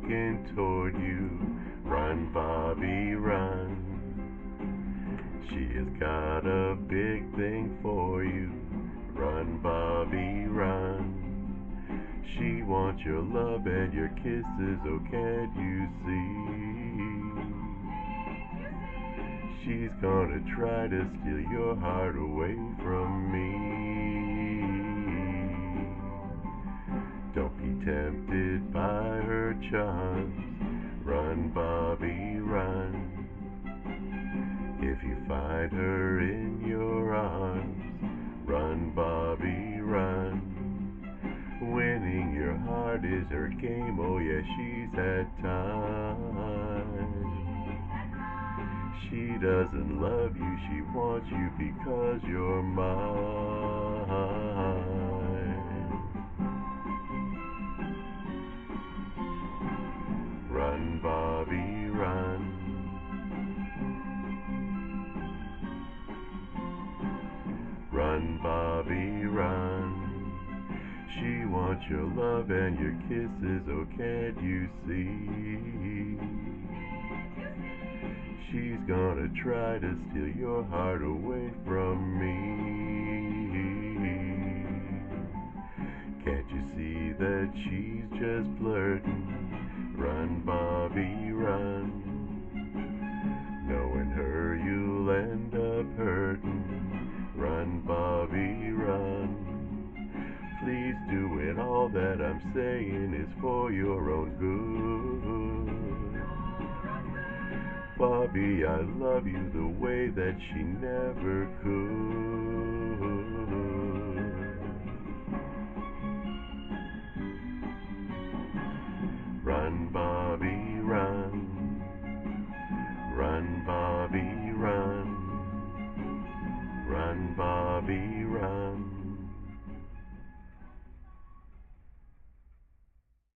walking toward you. Run, Bobby, run. She has got a big thing for you. Run, Bobby, run. She wants your love and your kisses, oh can't you see? She's gonna try to steal your heart away from me. Don't be tempted by her charms. Run, Bobby, run. If you find her in your arms, run, Bobby, run. Winning your heart is her game, oh yeah, she's had time. She doesn't love you, she wants you because you're mine. Run, Bobby, run. Run, Bobby, run. She wants your love and your kisses, oh can't you see? She's gonna try to steal your heart away from me. Can't you see that she's just flirting? Run, Bobby, run. Knowing her you'll end up hurting. Run, Bobby, run. Please do it, all that I'm saying is for your own good. Bobby, I love you the way that she never could. Run, Bobby, run. Run, Bobby, run. Run, Bobby, run.